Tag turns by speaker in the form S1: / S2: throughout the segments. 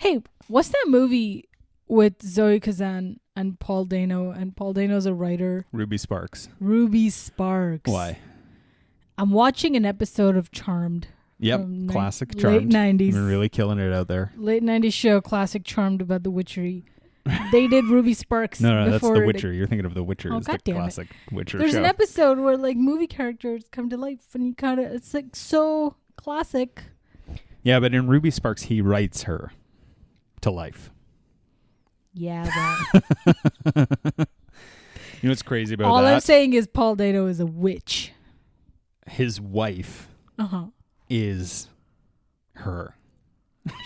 S1: Hey, what's that movie with Zoe Kazan and Paul Dano? And Paul Dano's a writer.
S2: Ruby Sparks.
S1: Ruby Sparks.
S2: Why?
S1: I'm watching an episode of Charmed.
S2: Yep, classic Charmed.
S1: Late 90s.
S2: We're really killing it out there.
S1: Late 90s show, classic Charmed about the witchery. They did Ruby Sparks.
S2: No, that's
S1: before
S2: The Witcher. You're thinking of The Witcher.
S1: Oh,
S2: Is the
S1: goddamn it.
S2: classic Witcher
S1: There's
S2: show.
S1: an episode where like movie characters come to life and you kind of, it's like so classic.
S2: Yeah, but in Ruby Sparks, he writes her to life.
S1: Yeah, well.
S2: You know what's crazy about
S1: All
S2: that?
S1: I'm saying is Paul Dano is a witch.
S2: His wife is her.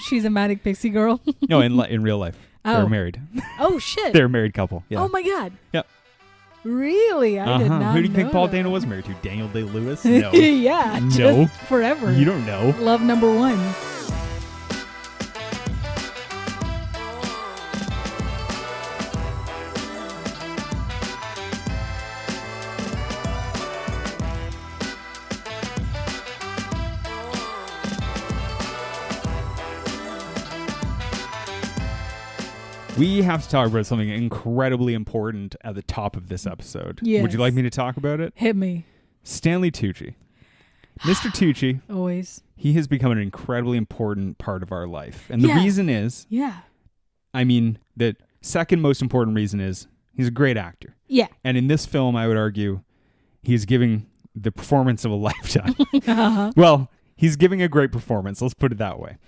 S1: She's a manic pixie girl.
S2: No, in real life.
S1: Oh.
S2: They're married.
S1: Oh, shit.
S2: They're a married couple. Yeah.
S1: Oh, my God.
S2: Yep.
S1: Really? I did not
S2: Who do you think
S1: know
S2: Paul
S1: that.
S2: Dano was married to? Daniel Day-Lewis? No.
S1: Yeah.
S2: No.
S1: Just forever.
S2: You don't know.
S1: Love number one.
S2: We have to talk about something incredibly important at the top of this episode.
S1: Yes.
S2: Would you like me to talk about it?
S1: Hit me.
S2: Stanley Tucci. Mr. Tucci,
S1: Always.
S2: he has become an incredibly important part of our life. And the
S1: Yeah.
S2: reason is,
S1: Yeah.
S2: the second most important reason is he's a great actor.
S1: Yeah.
S2: And in this film, I would argue, he's giving the performance of a lifetime.
S1: Uh-huh.
S2: Well, he's giving a great performance. Let's put it that way.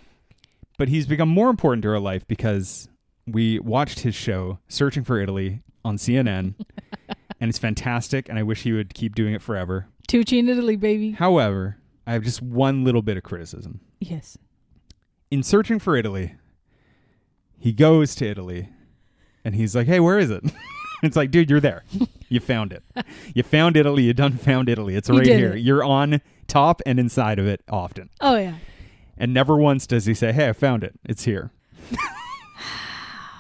S2: But he's become more important to our life because we watched his show, Searching for Italy, on CNN. And it's fantastic. And I wish he would keep doing it forever.
S1: Tucci in Italy, baby.
S2: However, I have just one little bit of criticism.
S1: Yes.
S2: In Searching for Italy, he goes to Italy and he's like, hey, where is it? It's like, dude, you're there. You found it. You found Italy. You done found Italy. It's right here.
S1: It.
S2: You're on top and inside of it often.
S1: Oh, yeah.
S2: And never once does he say, hey, I found it. It's here.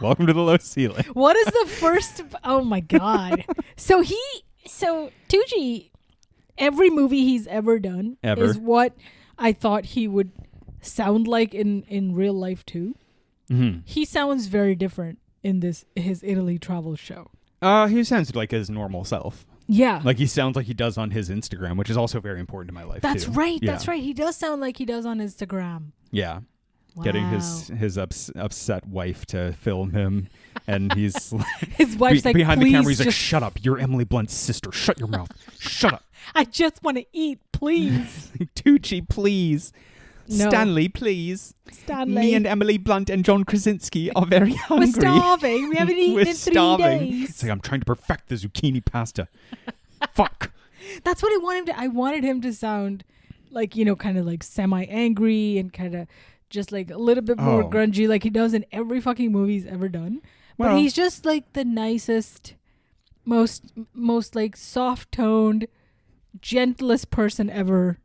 S2: Welcome to the low ceiling.
S1: What is the first? Oh, my God. So Tucci, every movie he's ever done is what I thought he would sound like in real life, too.
S2: Mm-hmm.
S1: He sounds very different in his Italy travel show.
S2: He sounds like his normal self.
S1: Yeah.
S2: Like he sounds like he does on his Instagram, which is also very important to my life.
S1: That's
S2: too.
S1: right.
S2: Yeah.
S1: That's right. He does sound like he does on Instagram.
S2: Yeah.
S1: Wow.
S2: Getting his upset wife to film him, and he's
S1: his wife's like,
S2: behind the
S1: please
S2: camera. He's like,
S1: just-
S2: "Shut up! You're Emily Blunt's sister. Shut your mouth. Shut up."
S1: I just want to eat, please.
S2: Tucci, please.
S1: No.
S2: Stanley, please.
S1: Stanley.
S2: Me and Emily Blunt and John Krasinski are very hungry.
S1: We're starving. We haven't eaten
S2: We're
S1: in 3
S2: starving.
S1: days.
S2: It's like I'm trying to perfect the zucchini pasta. Fuck.
S1: That's what I wanted him to. I wanted him to sound like, kind of like semi-angry and kind of just like a little bit more grungy, like he does in every fucking movie he's ever done. But he's just like the nicest, most like soft-toned, gentlest person ever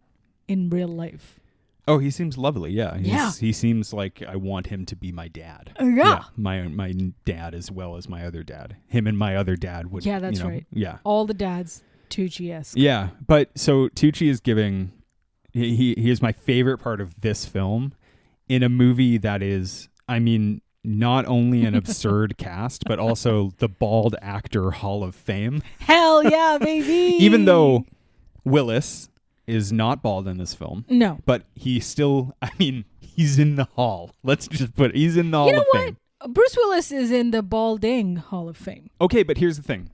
S1: in real life.
S2: Oh, he seems lovely. Yeah.
S1: Yeah.
S2: He seems like I want him to be my dad.
S1: Yeah.
S2: My dad as well as my other dad. Him and my other dad would.
S1: Yeah, that's right.
S2: Yeah.
S1: All the dads, Tucci-esque.
S2: Yeah. But so Tucci is giving. He is my favorite part of this film in a movie that is, I mean, not only an absurd cast, but also the Bald Actor Hall of Fame.
S1: Hell yeah, baby!
S2: Even though Willis is not bald in this film.
S1: No.
S2: But he's still, I mean, he's in the hall. Let's just put it. He's in the Hall of Fame.
S1: Bruce Willis is in the Balding Hall of Fame.
S2: Okay, but here's the thing.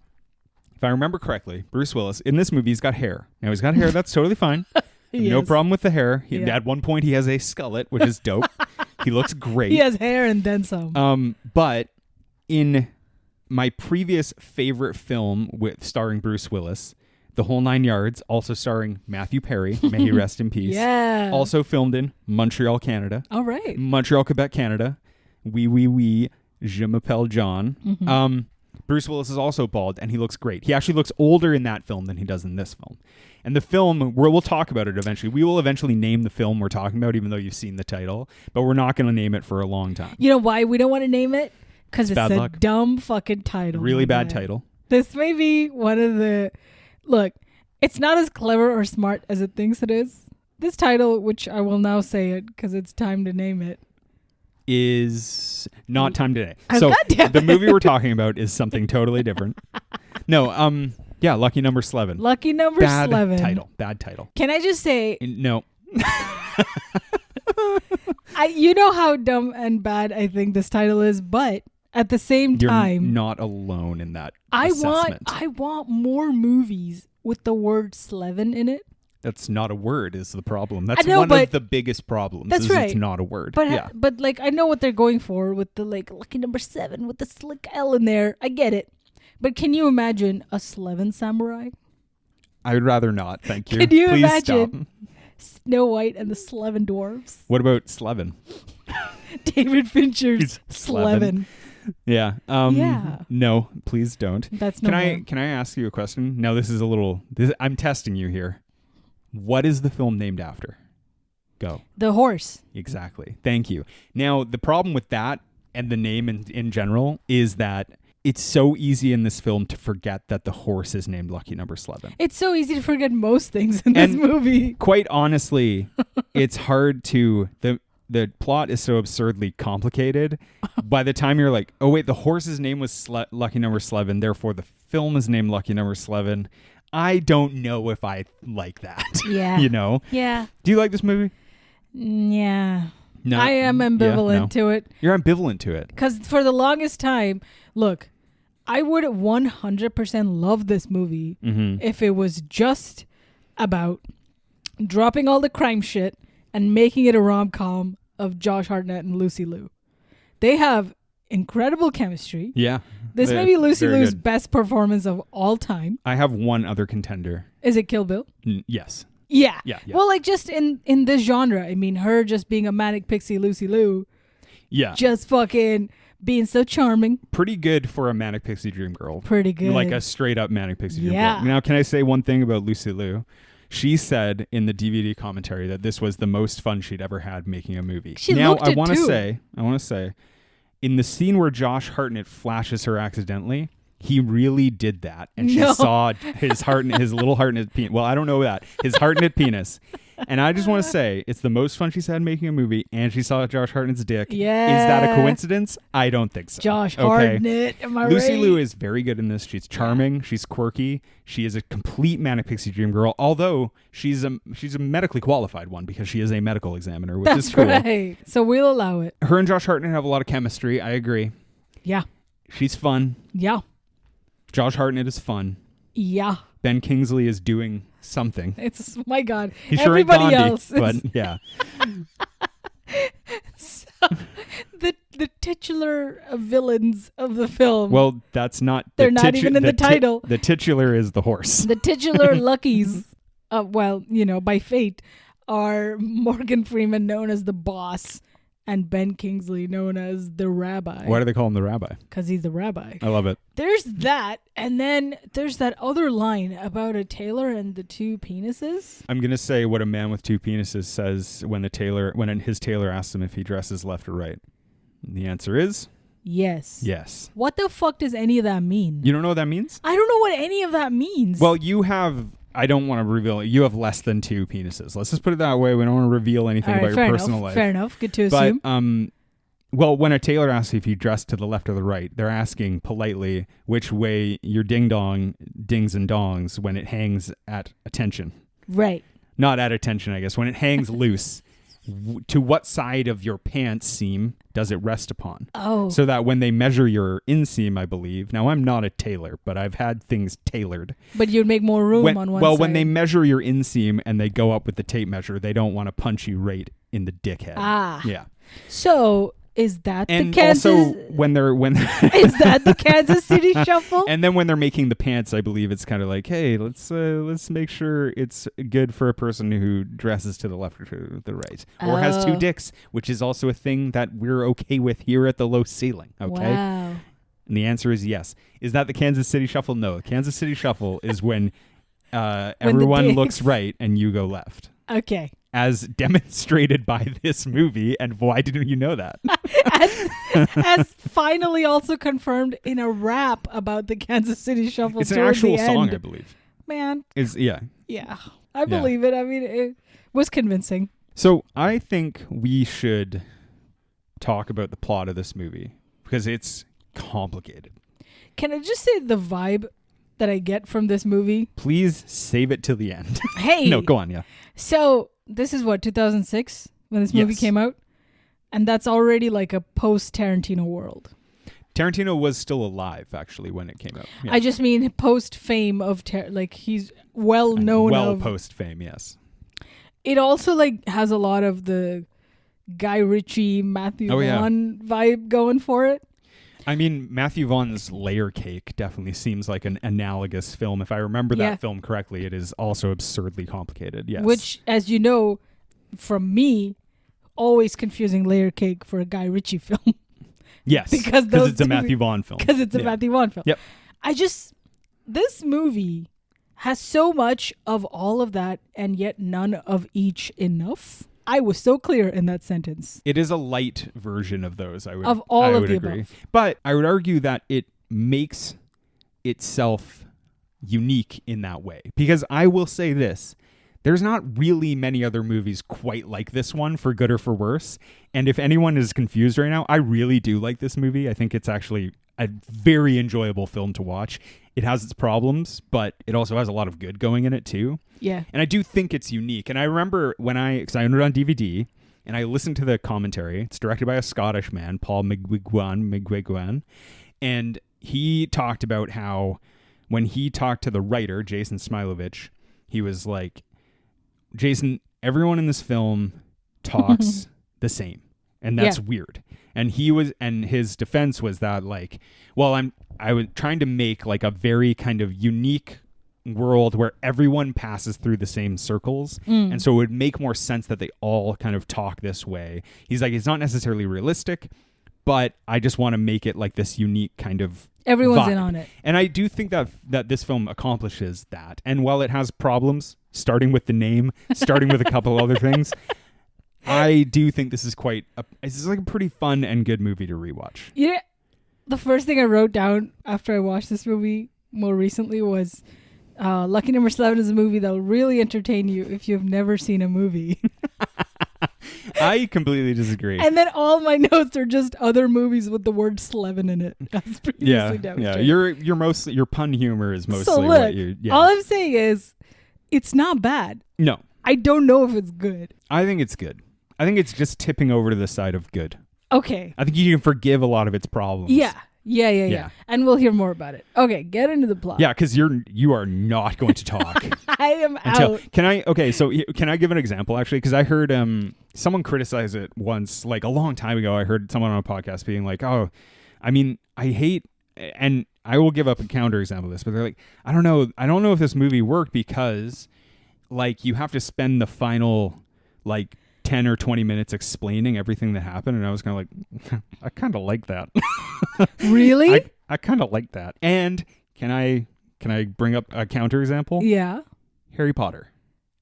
S2: If I remember correctly, Bruce Willis, in this movie, he's got hair. Now, he's got hair. That's totally fine. No problem with the hair. At one point, he has a skullet, which is dope. He looks great.
S1: He has hair and then some.
S2: But in my previous favorite film starring Bruce Willis, The Whole Nine Yards, also starring Matthew Perry, may he rest in peace.
S1: Yeah.
S2: Also filmed in Montreal, Canada.
S1: All right.
S2: Montreal, Quebec, Canada. Oui, je m'appelle John.
S1: Mm-hmm.
S2: Bruce Willis is also bald, and he looks great. He actually looks older in that film than he does in this film. And the film, we'll talk about it eventually. We will eventually name the film we're talking about, even though you've seen the title. But we're not going to name it for a long time.
S1: You know why we don't want to name it? Because it's
S2: bad
S1: a
S2: luck.
S1: dumb fucking title.
S2: Really bad title.
S1: This may be one of the... Look, it's not as clever or smart as it thinks it is. This title, which I will now say it because it's time to name it.
S2: is not Time Today.
S1: Oh,
S2: so
S1: goddamn
S2: the
S1: it.
S2: movie we're talking about is something totally different. No, yeah, Lucky Number Slevin.
S1: Lucky Number Slevin.
S2: Bad title.
S1: Can I just say,
S2: No.
S1: you know how dumb and bad I think this title is, but at the same time,
S2: you're not alone in that assessment.
S1: I want more movies with the word Slevin in it.
S2: That's not a word is the problem. That's
S1: know,
S2: one of the biggest problems.
S1: That's right.
S2: It's not a word.
S1: But
S2: yeah.
S1: but like I know what they're going for with the like Lucky Number 7 with the slick L in there. I get it. But can you imagine a Slevin samurai?
S2: I would rather not. Thank you.
S1: Can you
S2: Please
S1: imagine
S2: stop.
S1: Snow White and the Slevin dwarves?
S2: What about Slevin?
S1: David Fincher's
S2: Slevin.
S1: Slevin.
S2: Yeah.
S1: Yeah.
S2: No, please don't.
S1: That's no more.
S2: Can I ask you a question? Now this is a little. I'm testing you here. What is the film named after? Go.
S1: The horse.
S2: Exactly. Thank you. Now the problem with that and the name in general is that it's so easy in this film to forget that the horse is named Lucky Number Slevin.
S1: It's so easy to forget most things in this movie.
S2: Quite honestly, it's hard to the plot is so absurdly complicated. By the time you're like, oh wait, the horse's name was Lucky Number Slevin, therefore the film is named Lucky Number Slevin. I don't know if I like that.
S1: Yeah.
S2: You know?
S1: Yeah.
S2: Do you like this movie?
S1: Yeah.
S2: No.
S1: I am ambivalent to it.
S2: You're ambivalent to it.
S1: Because for the longest time, look, I would 100% love this movie if it was just about dropping all the crime shit and making it a rom-com of Josh Hartnett and Lucy Liu. They have incredible chemistry.
S2: Yeah.
S1: This may be Lucy Liu's best performance of all time.
S2: I have one other contender.
S1: Is it Kill Bill?
S2: Yes.
S1: Yeah.
S2: Yeah.
S1: Well, like just in this genre, I mean, her just being a manic pixie Lucy Liu.
S2: Yeah.
S1: Just fucking being so charming.
S2: Pretty good for a manic pixie dream girl.
S1: Pretty good.
S2: Like a straight up manic pixie dream
S1: Yeah.
S2: girl. Now, can I say one thing about Lucy Liu? She said in the DVD commentary that this was the most fun she'd ever had making a movie. I want to say, in the scene where Josh Hartnett flashes her accidentally, he really did that, and she saw his little Hartnett penis. Well, I don't know that his Hartnett penis, and I just want to say it's the most fun she's had making a movie, and she saw Josh Hartnett's dick.
S1: Yeah,
S2: is that a coincidence? I don't think so.
S1: Josh Hartnett, am I
S2: Lucy
S1: right?
S2: Liu is very good in this. She's charming. She's quirky. She is a complete manic pixie dream girl. Although she's a medically qualified one because she is a medical examiner, which is cool.
S1: Right. So we'll allow it.
S2: Her and Josh Hartnett have a lot of chemistry. I agree.
S1: Yeah.
S2: She's fun.
S1: Yeah.
S2: Josh Hartnett is fun.
S1: Yeah.
S2: Ben Kingsley is doing something.
S1: It's my God.
S2: He's
S1: Everybody
S2: sure ain't Gandhi,
S1: else.
S2: but yeah.
S1: So, the titular villains of the film.
S2: Well, that's not.
S1: They're not even in the title.
S2: The titular is the horse.
S1: The titular Luckies, by fate, are Morgan Freeman, known as the boss, and Ben Kingsley, known as the rabbi.
S2: Why do they call him the rabbi?
S1: Because he's the rabbi.
S2: I love it.
S1: There's that, and then there's that other line about a tailor and the two penises.
S2: I'm gonna say what a man with two penises says when his tailor asks him if he dresses left or right. And the answer is
S1: yes.
S2: Yes.
S1: What the fuck does any of that mean?
S2: You don't know what that means?
S1: I don't know what any of that means.
S2: Well, you have. I don't want to reveal it. You have less than two penises. Let's just put it that way. We don't want to reveal anything about your personal life.
S1: Fair enough. Good to assume.
S2: But well, when a tailor asks if you dress to the left or the right, they're asking politely which way your ding dong dings and dongs when it hangs at attention.
S1: Right.
S2: Not at attention, I guess. When it hangs loose, to what side of your pants seam does it rest upon?
S1: Oh.
S2: So that when they measure your inseam, I believe. Now, I'm not a tailor, but I've had things tailored.
S1: But you'd make more room on one side.
S2: When they measure your inseam and they go up with the tape measure, they don't want to punch you right in the dickhead.
S1: Ah.
S2: Yeah.
S1: So is that
S2: and
S1: the Kansas?
S2: Also, when
S1: is that the Kansas City Shuffle?
S2: And then when they're making the pants, I believe it's kind of like, hey, let's make sure it's good for a person who dresses to the left or to the right, or has two dicks, which is also a thing that we're okay with here at the Low Ceiling. Okay.
S1: Wow.
S2: And the answer is yes. Is that the Kansas City Shuffle? No. The Kansas City Shuffle is when everyone looks right and you go left.
S1: Okay.
S2: As demonstrated by this movie, and why didn't you know that?
S1: as finally also confirmed in a rap about the Kansas City Shuffle.
S2: It's an actual song, I believe.
S1: Man.
S2: Yeah.
S1: I believe it. I mean, it was convincing.
S2: So I think we should talk about the plot of this movie because it's complicated.
S1: Can I just say the vibe that I get from this movie?
S2: Please save it till the end.
S1: Hey!
S2: No, go on, yeah.
S1: So, this is what, 2006 when this movie came out? And that's already like a post-Tarantino world.
S2: Tarantino was still alive, actually, when it came out. Yeah.
S1: I just mean post-fame of, like, he's well-known
S2: Well,
S1: of...
S2: post-fame, yes.
S1: It also, like, has a lot of the Guy Ritchie, Matthew Vaughn vibe going for it.
S2: I mean, Matthew Vaughn's Layer Cake definitely seems like an analogous film. If I remember that film correctly, it is also absurdly complicated, yes.
S1: Which, as you know, from me, always confusing Layer Cake for a Guy Ritchie film.
S2: Yes, because it's a Matthew Vaughn film.
S1: Because it's a Matthew Vaughn film.
S2: Yep.
S1: This movie has so much of all of that and yet none of each enough. I was so clear in that sentence.
S2: It is a light version of those, I would
S1: agree.
S2: Above. But I would argue that it makes itself unique in that way. Because I will say this, there's not really many other movies quite like this one, for good or for worse. And if anyone is confused right now, I really do like this movie. I think it's actually a very enjoyable film to watch. It has its problems, but it also has a lot of good going in it too.
S1: Yeah.
S2: And I do think it's unique. And I remember because I owned it on DVD, and I listened to the commentary. It's directed by a Scottish man, Paul Miguiguan. And he talked about how when he talked to the writer, Jason Smilovich, he was like, Jason, everyone in this film talks the same, and that's weird. And his defense was that, like, well, I was trying to make like a very kind of unique world where everyone passes through the same circles, and so it would make more sense that they all kind of talk this way. He's like, it's not necessarily realistic, but I just want to make it like this unique kind of
S1: everyone's
S2: vibe.
S1: In on it.
S2: And I do think that this film accomplishes that. And while it has problems, starting with the name, starting with a couple other things, I do think this is it's like a pretty fun and good movie to rewatch.
S1: Yeah, the first thing I wrote down after I watched this movie more recently was Lucky Number Slevin is a movie that will really entertain you if you've never seen a movie.
S2: I completely disagree.
S1: And then all my notes are just other movies with the word Slevin in it. That's
S2: Your pun humor is mostly
S1: so look,
S2: what you. Yeah.
S1: All I'm saying is, it's not bad.
S2: No,
S1: I don't know if it's good.
S2: I think it's good. I think it's just tipping over to the side of good.
S1: Okay.
S2: I think you can forgive a lot of its problems.
S1: Yeah. And we'll hear more about it. Okay, get into the plot.
S2: Yeah, because you are not going to talk.
S1: I am out.
S2: Can I give an example, actually? Because I heard someone criticize it once, like a long time ago. I heard someone on a podcast being like, oh, I mean, I hate, and I will give up a counter example of this, but they're like, I don't know if this movie worked because, like, you have to spend the final, like, 10 or 20 minutes explaining everything that happened, and I was kind of like, I kind of like that.
S1: Really?
S2: I kind of like that. And can I bring up a counterexample?
S1: Yeah.
S2: Harry Potter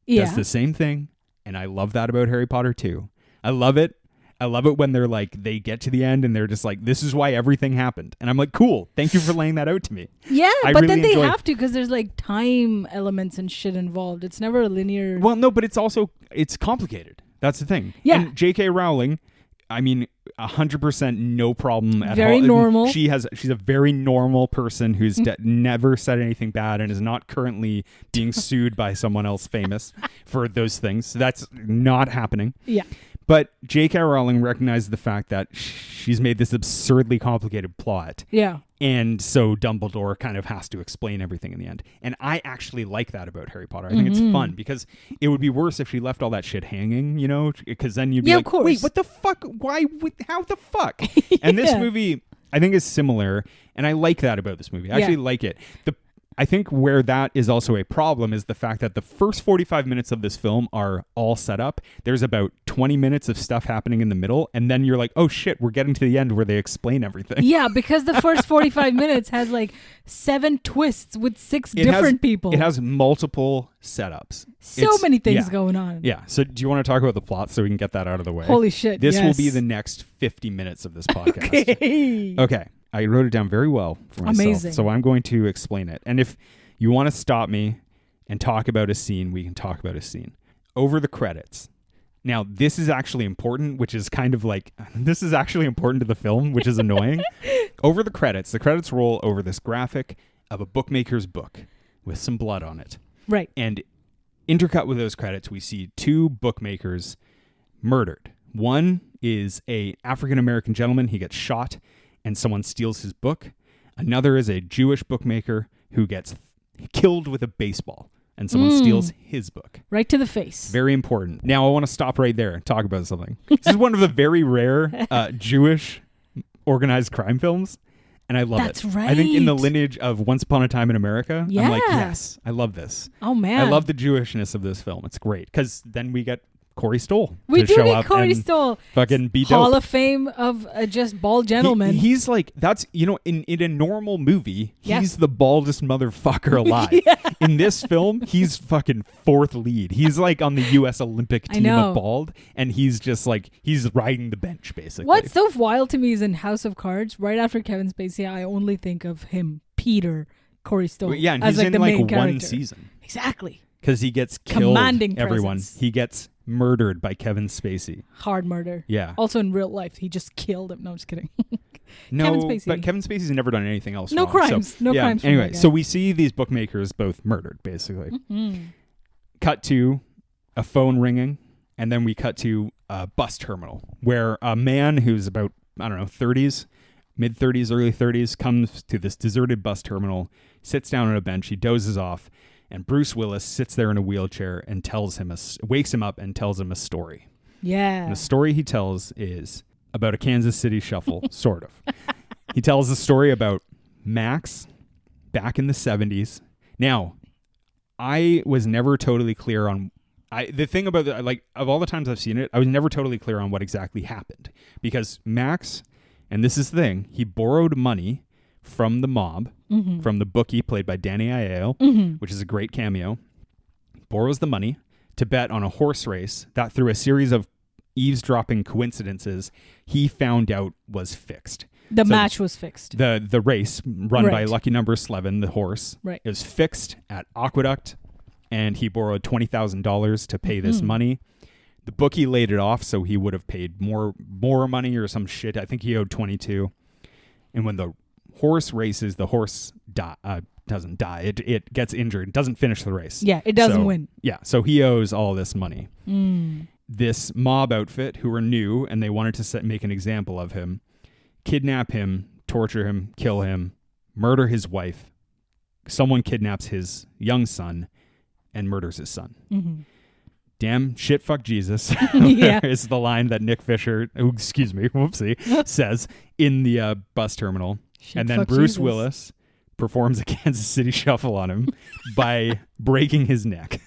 S2: does the same thing, and I love that about Harry Potter too. I love it. I love it when they're like, they get to the end and they're just like, this is why everything happened. And I'm like, cool. Thank you for laying that out to me.
S1: Yeah, but really then they have to, because there's like time elements and shit involved. It's never a linear.
S2: Well, no, but it's complicated. That's the thing.
S1: Yeah.
S2: And J.K. Rowling, I mean, 100% no problem at all.
S1: Very normal.
S2: She's a very normal person who's never said anything bad and is not currently being sued by someone else famous for those things. So that's not happening.
S1: Yeah.
S2: But J.K. Rowling recognized the fact that she's made this absurdly complicated plot.
S1: Yeah.
S2: And so Dumbledore kind of has to explain everything in the end. And I actually like that about Harry Potter. I think it's fun, because it would be worse if she left all that shit hanging, you know, because then you'd be like, wait, what the fuck? Why? How the fuck? And this movie, I think, is similar. And I like that about this movie. I actually like it. I think where that is also a problem is the fact that the first 45 minutes of this film are all set up. There's about 20 minutes of stuff happening in the middle, and then you're like, oh shit, we're getting to the end where they explain everything.
S1: Yeah, because the first 45 minutes has like 7 twists with 6 different people.
S2: It has multiple setups.
S1: So many things going on.
S2: Yeah. So do you want to talk about the plot so we can get that out of the way?
S1: Holy shit,
S2: This will be the next 50 minutes of this podcast. Okay. I wrote it down very well for myself.
S1: Amazing.
S2: So I'm going to explain it. And if you want to stop me and talk about a scene, we can talk about a scene. Over the credits, Now, this is actually important, which is kind of like, this is actually important to the film, which is annoying. Over the credits roll over this graphic of a bookmaker's book with some blood on it.
S1: Right.
S2: And intercut with those credits, we see two bookmakers murdered. One is a African-American gentleman. He gets shot and someone steals his book. Another is a Jewish bookmaker who gets killed with a baseball and someone steals his book.
S1: Right to the face.
S2: Very important. Now, I want to stop right there and talk about something. This is one of the very rare Jewish organized crime films, and I love it.
S1: That's right.
S2: I think in the lineage of Once Upon a Time in America,
S1: Yeah.
S2: I'm like, yes, I love this.
S1: Oh, man.
S2: I love the Jewishness of this film. It's great, because then we get Corey Stoll
S1: We
S2: to
S1: do
S2: show
S1: get
S2: up
S1: Corey
S2: and
S1: Stoll.
S2: fucking be
S1: Hall
S2: dope.
S1: of Fame of just bald gentlemen.
S2: He's like, that's, in a normal movie,
S1: Yeah.
S2: he's the baldest motherfucker alive.
S1: Yeah.
S2: In this film, he's fucking fourth lead. He's like on the U.S. Olympic team of bald, and he's just like, he's riding the bench, basically.
S1: What's so wild to me is in House of Cards, right after Kevin Spacey, I only think of him, Peter, Corey Stoll.
S2: Yeah, and
S1: as
S2: he's
S1: like
S2: in
S1: the
S2: like
S1: main
S2: one
S1: character.
S2: season.
S1: Exactly.
S2: Because he gets killed.
S1: Commanding
S2: everyone.
S1: presence.
S2: He gets murdered by Kevin Spacey.
S1: Hard murder.
S2: Yeah.
S1: Also in real life, he just killed him. No, I'm just kidding.
S2: No,
S1: Kevin Spacey.
S2: but Kevin Spacey's never done anything else
S1: No
S2: wrong.
S1: crimes.
S2: So,
S1: No
S2: yeah.
S1: crimes.
S2: Anyway, so we see these bookmakers both murdered, basically.
S1: Mm-hmm.
S2: Cut to a phone ringing, and then we cut to a bus terminal where a man who's about, I don't know, 30s, mid-30s, early 30s, comes to this deserted bus terminal, sits down on a bench, he dozes off, and Bruce Willis sits there in a wheelchair and wakes him up and tells him a story.
S1: Yeah.
S2: And the story he tells is about a Kansas City shuffle, sort of. He tells a story about Max back in the 70s. Now, I was never totally clear on... the thing about of all the times I've seen it, I was never totally clear on what exactly happened. Because Max, and this is the thing, he borrowed money from the mob, from the bookie played by Danny Aiello, which is a great cameo, borrows the money to bet on a horse race that through a series of eavesdropping coincidences, he found out was fixed.
S1: The match was fixed.
S2: The race run by Lucky Number Slevin, the horse,
S1: Right.
S2: it was fixed at Aqueduct, and he borrowed $20,000 to pay this money. The bookie laid it off, so he would have paid more money or some shit. I think he owed 22. And when the horse races, the horse doesn't die. It gets injured. Doesn't finish the race.
S1: Yeah, it doesn't win.
S2: Yeah, so he owes all this money. This mob outfit, who are new, and they wanted to make an example of him, kidnap him, torture him, kill him, murder his wife. Someone kidnaps his young son and murders his son. Damn shit, fuck Jesus.
S1: Yeah.
S2: Is the line that Nick Fisher, says in the bus terminal.
S1: Shit,
S2: and then
S1: fuck
S2: Bruce
S1: Jesus.
S2: Willis performs a Kansas City shuffle on him by breaking his neck.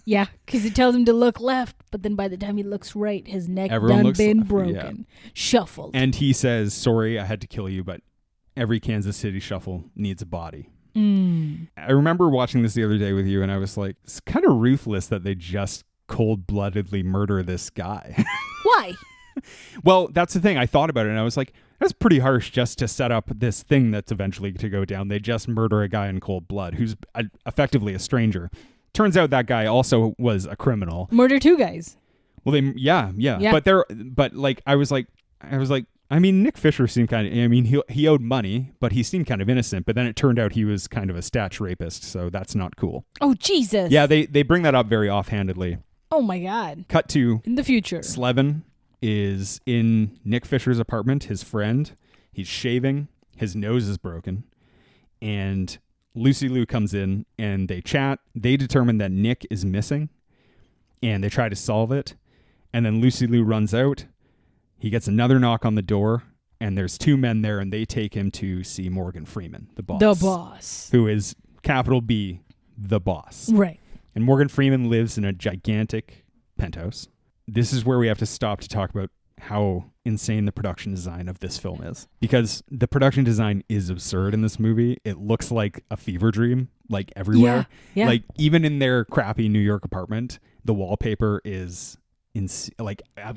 S1: Yeah, because he tells him to look left, but then by the time he looks right, his neck
S2: Everyone
S1: done
S2: looks
S1: been
S2: left,
S1: broken. Shuffled.
S2: And he says, sorry, I had to kill you, but every Kansas City shuffle needs a body. I remember watching this the other day with you, and I was like, it's kind of ruthless that they just cold-bloodedly murder this guy.
S1: Why?
S2: Well, that's the thing. I thought about it, and I was like, that's pretty harsh just to set up this thing that's eventually to go down. They just murder a guy in cold blood who's effectively a stranger. Turns out that guy also was a criminal.
S1: Murder two guys.
S2: Well, yeah. I mean, Nick Fisher seemed kind of, he owed money, but he seemed kind of innocent. But then it turned out he was kind of a statch rapist, so that's not cool.
S1: Oh, Jesus.
S2: Yeah, they bring that up very offhandedly.
S1: Oh, my God.
S2: Cut to
S1: in the future.
S2: Slevin is in Nick Fisher's apartment, his friend. He's shaving. His nose is broken. And Lucy Liu comes in and they chat. They determine that Nick is missing and they try to solve it. And then Lucy Liu runs out. He gets another knock on the door and there's two men there and they take him to see Morgan Freeman, the boss.
S1: The boss.
S2: Who is capital B, the boss.
S1: Right.
S2: And Morgan Freeman lives in a gigantic penthouse. This is where we have to stop to talk about how insane the production design of this film is. Because the production design is absurd in this movie. It looks like a fever dream, like everywhere.
S1: Yeah.
S2: Like even in their crappy New York apartment, the wallpaper is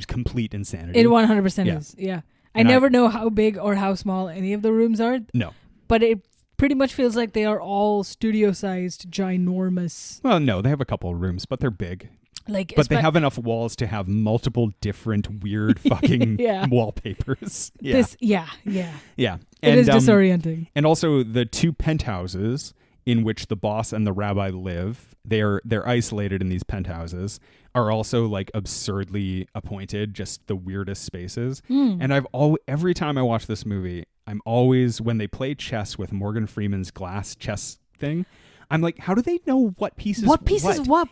S2: complete insanity.
S1: It 100% is. Yeah. I never know how big or how small any of the rooms are.
S2: No.
S1: But it pretty much feels like they are all studio-sized, ginormous.
S2: Well, no, they have a couple of rooms, but they're big. But they have enough walls to have multiple different weird fucking wallpapers. Yeah.
S1: Yeah.
S2: And,
S1: it is disorienting.
S2: And also the two penthouses in which the boss and the rabbi live, they're isolated in these penthouses, are also like absurdly appointed, just the weirdest spaces. And every time I watch this movie, I'm always, when they play chess with Morgan Freeman's glass chess thing, I'm like, how do they know what pieces
S1: what,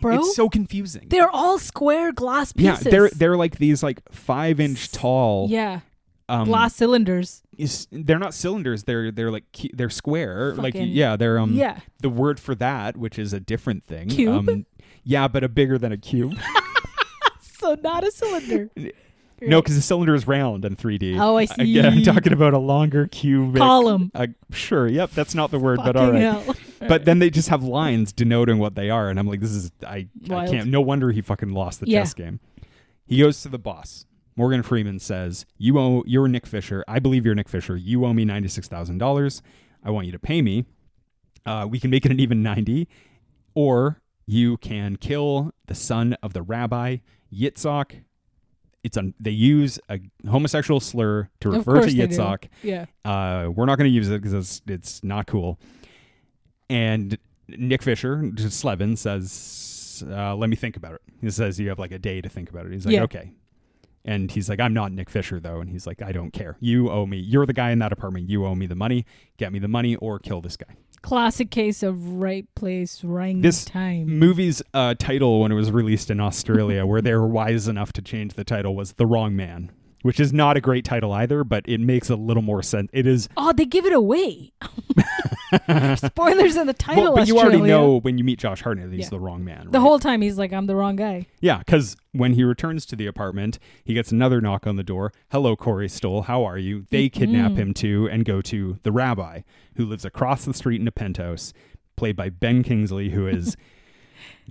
S1: bro?
S2: It's so confusing.
S1: They're all square glass pieces.
S2: Yeah, they're like these like 5-inch tall
S1: glass cylinders.
S2: They're not cylinders. They're like they're square.
S1: Fucking,
S2: they're the word for that, which is a different thing.
S1: Cube.
S2: But a bigger than a cube.
S1: So not a cylinder.
S2: No, because the cylinder is round in 3D.
S1: Oh, I see.
S2: Again, I'm talking about a longer cubic
S1: column.
S2: Sure. Yep. That's not the word, but all right.
S1: Hell.
S2: But then they just have lines denoting what they are, and I'm like, I can't. No wonder he fucking lost the chess game. He goes to the boss. Morgan Freeman says, "You're Nick Fisher. I believe you're Nick Fisher. You owe me $96,000. I want you to pay me. We can make it an even 90, or you can kill the son of the rabbi, Yitzhak." They use a homosexual slur to refer to Yitzhak.
S1: Yeah.
S2: We're not going to use it because it's not cool. And Nick Fisher, Slevin, says, let me think about it. He says, you have like a day to think about it. He's like, okay. And he's like, I'm not Nick Fisher, though. And he's like, I don't care. You owe me. You're the guy in that apartment. You owe me the money. Get me the money or kill this guy.
S1: Classic case of right place, right time.
S2: Movie's title, when it was released in Australia, where they were wise enough to change the title, was The Wrong Man, which is not a great title either, but it makes a little more sense. It is.
S1: Oh, they give it away. Spoilers in the title.
S2: But you already know when you meet Josh Hartnett that he's the wrong man. Right?
S1: The whole time he's like, I'm the wrong guy.
S2: Yeah, because when he returns to the apartment, he gets another knock on the door. Hello, Corey Stoll. How are you? They kidnap him too and go to the rabbi, who lives across the street in a penthouse, played by Ben Kingsley, who is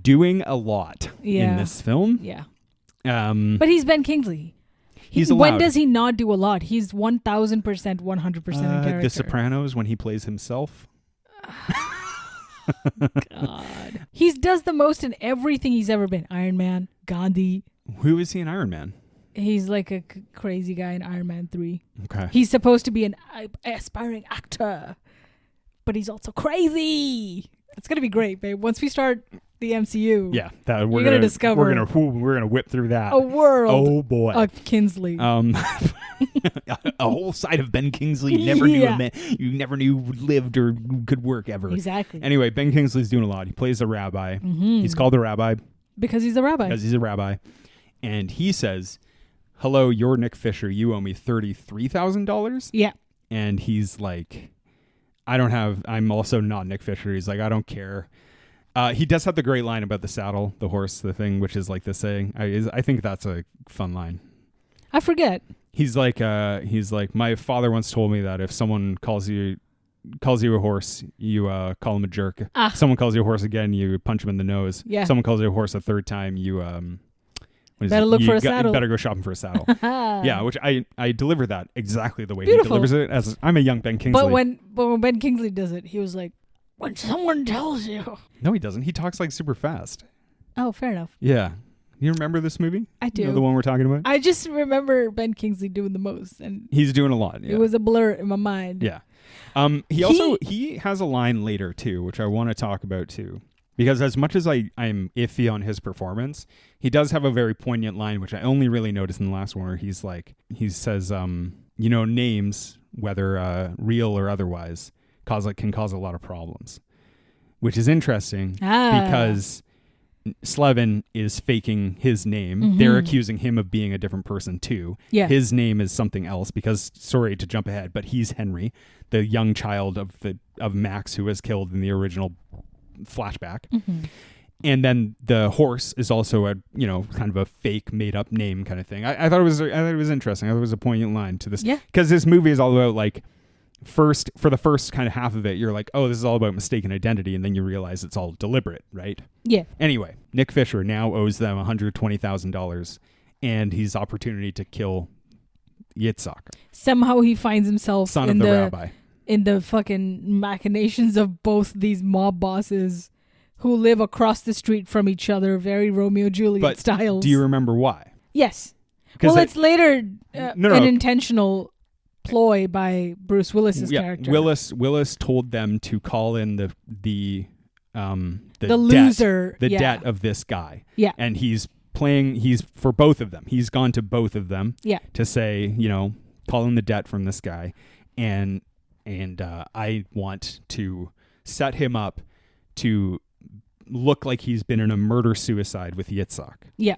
S2: doing a lot in this film.
S1: Yeah. But he's Ben Kingsley.
S2: He's allowed.
S1: When does he not do a lot? He's 1,000%, 100% in character.
S2: The Sopranos, when he plays himself.
S1: God. He does the most in everything he's ever been. Iron Man, Gandhi.
S2: Who is he in Iron Man?
S1: He's like a crazy guy in Iron Man 3.
S2: Okay.
S1: He's supposed to be an aspiring actor, but he's also crazy. It's going to be great, babe. Once we start the MCU,
S2: we're gonna discover. We're gonna whip through that
S1: a world.
S2: Oh boy,
S1: of Kingsley.
S2: A whole side of Ben Kingsley you never knew a man, you never knew lived or could work ever.
S1: Exactly.
S2: Anyway, Ben Kingsley's doing a lot. He plays a rabbi. He's called the rabbi
S1: because he's a rabbi.
S2: And he says, "Hello, you're Nick Fisher. You owe me $33,000."
S1: Yeah.
S2: And he's like, I'm also not Nick Fisher. He's like, I don't care. He does have the great line about the saddle, the horse, the thing, which is like the saying. I think that's a fun line.
S1: I forget.
S2: He's like, my father once told me that if someone calls you a horse, you call him a jerk. Someone calls you a horse again, you punch him in the nose. Yeah. Someone calls you a horse a third time, you
S1: better look for a saddle.
S2: Better go shopping for a saddle. Yeah, which I deliver that exactly the way he delivers it. As I'm a young Ben Kingsley.
S1: But when Ben Kingsley does it, he was like, when someone tells you.
S2: No, he doesn't. He talks like super fast.
S1: Oh, fair enough.
S2: Yeah. You remember this movie?
S1: I do.
S2: You know the one we're talking about?
S1: I just remember Ben Kingsley doing the most, and
S2: he's doing a lot. Yeah.
S1: It was a blur in my mind.
S2: Yeah. He has a line later too, which I want to talk about too. Because as much as I'm iffy on his performance, he does have a very poignant line, which I only really noticed in the last one, where he says, names, whether real or otherwise, can cause a lot of problems, which is interesting because Slevin is faking his name. Mm-hmm. They're accusing him of being a different person too. Yeah. His name is something else because, sorry to jump ahead, but he's Henry, the young child of Max who was killed in the original flashback. Mm-hmm. And then the horse is also a kind of a fake made up name kind of thing. I thought it was interesting. I thought it was a poignant line to this. Yeah. Because this movie is all about like for the first kind of half of it, you're like, oh, this is all about mistaken identity, and then you realize it's all deliberate, right? Yeah. Anyway, Nick Fisher now owes them $120,000 and his opportunity to kill Yitzhak.
S1: Somehow he finds himself
S2: son of the rabbi.
S1: In the fucking machinations of both these mob bosses who live across the street from each other, very Romeo Juliet styles.
S2: Do you remember why?
S1: Yes. Well, it's later an intentional ploy by Bruce Willis's character.
S2: Willis told them to call in the
S1: loser,
S2: debt of this guy.
S1: Yeah.
S2: And he's for both of them. He's gone to both of them to say, call in the debt from this guy. And I want to set him up to look like he's been in a murder-suicide with Yitzhak.
S1: Yeah.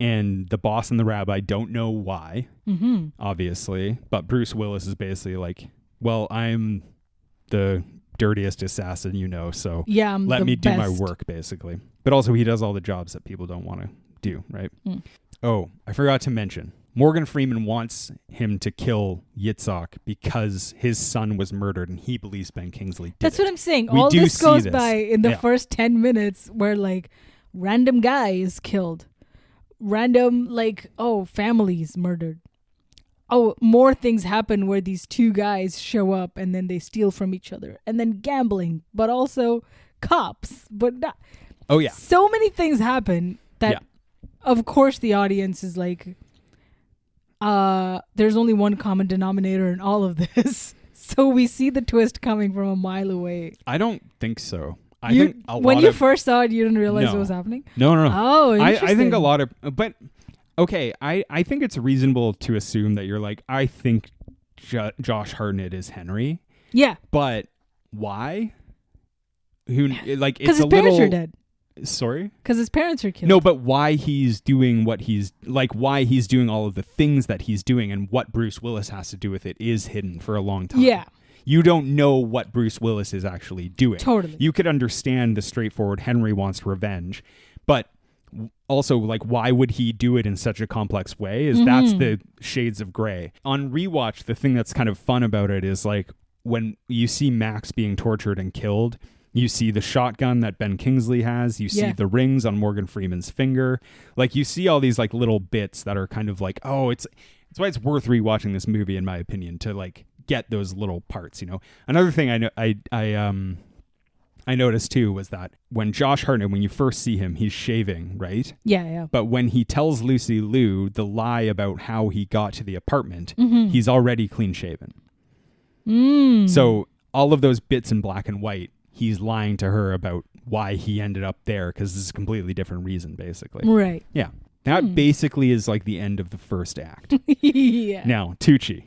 S2: And the boss and the rabbi don't know why, obviously. But Bruce Willis is basically like, well, I'm the dirtiest assassin so let me do my work, basically. But also he does all the jobs that people don't want to do, right? Oh, I forgot to mention, Morgan Freeman wants him to kill Yitzhak because his son was murdered and he believes Ben Kingsley did
S1: That's
S2: it.
S1: what I'm saying. All this goes by in the first 10 minutes where like random guy is killed. Random family's murdered. Oh, more things happen where these two guys show up and then they steal from each other. And then gambling, but also cops. But not.
S2: Oh, yeah.
S1: So many things happen that, of course, the audience is like, there's only one common denominator in all of this. So we see the twist coming from a mile away.
S2: I don't think so.
S1: When you first saw it, you didn't realize what was happening?
S2: No.
S1: Oh, interesting.
S2: I think a lot of... But, okay, I think it's reasonable to assume that you're like, I think Josh Hartnett is Henry.
S1: Yeah.
S2: But why?
S1: Because his parents are dead.
S2: Sorry?
S1: Because his parents are killed.
S2: No, but why he's doing what he's... why he's doing all of the things that he's doing and what Bruce Willis has to do with it is hidden for a long time.
S1: Yeah.
S2: You don't know what Bruce Willis is actually doing.
S1: Totally.
S2: You could understand the straightforward Henry wants revenge, but also, why would he do it in such a complex way? That's the shades of gray. On rewatch, the thing that's kind of fun about it is, when you see Max being tortured and killed, you see the shotgun that Ben Kingsley has. You see the rings on Morgan Freeman's finger. You see all these, little bits that are kind of it's why it's worth rewatching this movie, in my opinion, to, get those little parts, Another thing I noticed too was that when Josh Hartnett, when you first see him, he's shaving, right?
S1: Yeah.
S2: But when he tells Lucy Liu the lie about how he got to the apartment, he's already clean shaven. So all of those bits in black and white, he's lying to her about why he ended up there because this is a completely different reason, basically.
S1: Right.
S2: Yeah. That basically is the end of the first act.
S1: Yeah.
S2: Now, Tucci.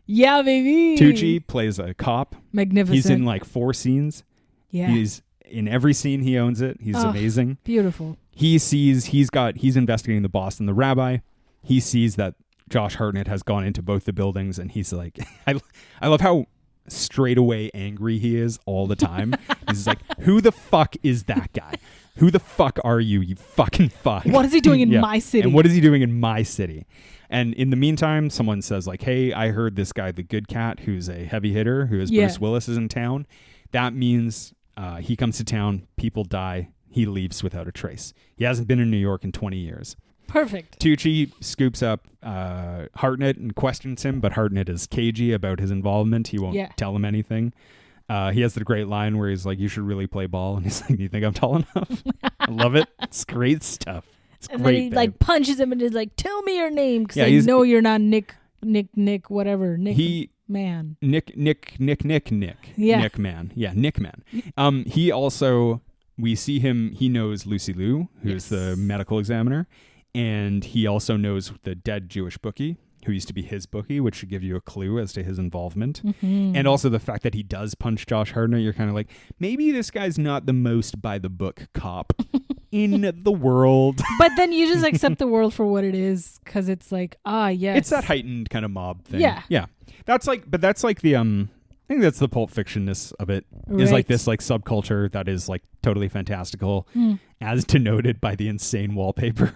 S1: Yeah, baby.
S2: Tucci plays a cop.
S1: Magnificent.
S2: He's in 4 scenes.
S1: Yeah.
S2: He's in every scene. He owns it. He's amazing.
S1: Beautiful.
S2: He's investigating the boss and the rabbi. He sees that Josh Hartnett has gone into both the buildings, and he's like, I love how straight away angry he is all the time. He's like, who the fuck is that guy? Who the fuck are you? You fucking fuck.
S1: What is he doing in my city?
S2: And what is he doing in my city? And in the meantime, someone says hey, I heard this guy, the good cat, who's a heavy hitter, who is Bruce Willis, is in town. That means he comes to town, people die, he leaves without a trace. He hasn't been in New York in 20 years.
S1: Perfect.
S2: Tucci scoops up Hartnett and questions him, but Hartnett is cagey about his involvement. He won't tell him anything. He has the great line where he's like, you should really play ball. And he's like, do you think I'm tall enough? I love it. It's great stuff. It's
S1: and
S2: great.
S1: Then he punches him and is like, tell me your name because I know you're not Nick, whatever. Nick Man.
S2: Nick.
S1: Yeah.
S2: Nick Man. Yeah, Nick Man. He also, we see him, he knows Lucy Liu, who's the medical examiner. And he also knows the dead Jewish bookie, who used to be his bookie, which should give you a clue as to his involvement. And also the fact that he does punch Josh Hartnett, you're kind of like, maybe this guy's not the most by-the-book cop in the world.
S1: But then you just accept the world for what it is, because it's like, yes.
S2: It's that heightened kind of mob thing.
S1: Yeah.
S2: That's like the, I think that's the Pulp Fiction-ness of it, is this subculture that is totally fantastical, as denoted by the insane wallpaper.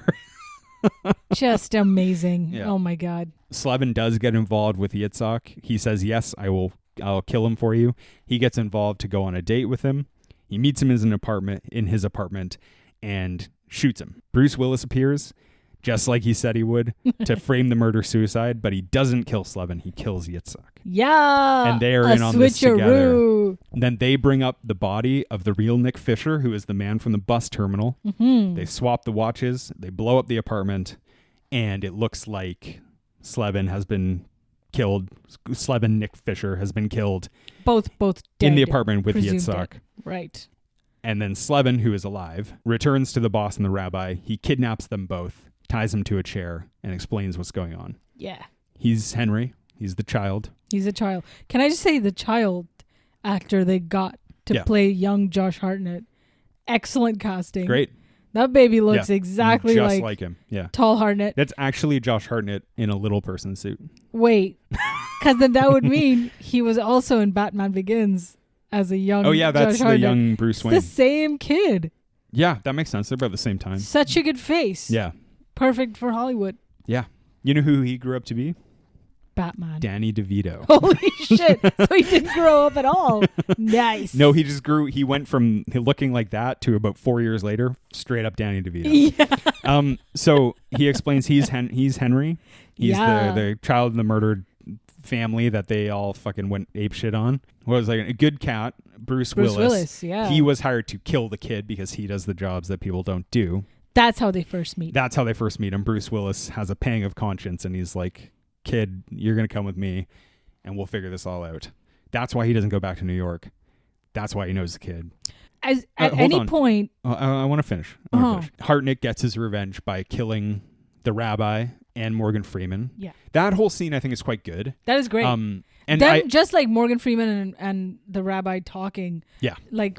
S1: Just amazing. Oh my God.
S2: Slevin does get involved with Yitzhak. He says, yes, I'll kill him for you. He gets involved to go on a date with him. He meets him in his apartment and shoots him. Bruce Willis appears, just like he said he would, to frame the murder-suicide, but he doesn't kill Slevin. He kills Yitzhak.
S1: Yeah.
S2: And they are in on this together. And then they bring up the body of the real Nick Fisher, who is the man from the bus terminal.
S1: Mm-hmm.
S2: They swap the watches. They blow up the apartment. And it looks like Slevin has been killed. Slevin Nick Fisher has been killed.
S1: Both dead.
S2: In the apartment with Yitzhak.
S1: Dead. Right.
S2: And then Slevin, who is alive, returns to the boss and the rabbi. He kidnaps them both, ties them to a chair, and explains what's going on.
S1: Yeah.
S2: He's Henry. He's the child.
S1: He's a child. Can I just say the child actor they got to play young Josh Hartnett? Excellent casting.
S2: Great.
S1: That baby looks exactly
S2: just like him. Yeah.
S1: Tall Hartnett.
S2: That's actually Josh Hartnett in a little person suit.
S1: Wait. Because then that would mean he was also in Batman Begins as a young
S2: that's
S1: Josh Hartnett.
S2: the young Bruce Wayne.
S1: It's the same kid.
S2: Yeah, that makes sense. They're about the same time.
S1: Such a good face.
S2: Yeah.
S1: Perfect for Hollywood.
S2: Yeah. You know who he grew up to be?
S1: Batman.
S2: Danny DeVito.
S1: Holy shit. So he didn't grow up at all. Nice.
S2: No, he just grew. He went from looking like that to about 4 years later, straight up Danny DeVito.
S1: Yeah.
S2: So he explains he's Henry. He's the child in the murdered family that they all fucking went apeshit on. Was like a good cat, Bruce Willis.
S1: Yeah.
S2: He was hired to kill the kid because he does the jobs that people don't do.
S1: That's how they first meet.
S2: And Bruce Willis has a pang of conscience and he's like, kid, you're going to come with me and we'll figure this all out. That's why he doesn't go back to New York. That's why he knows the kid.
S1: At any point...
S2: I want to finish. Hartnett gets his revenge by killing the rabbi and Morgan Freeman.
S1: Yeah.
S2: That whole scene I think is quite good.
S1: That is great.
S2: And
S1: then just like Morgan Freeman and the rabbi talking.
S2: Yeah.
S1: Like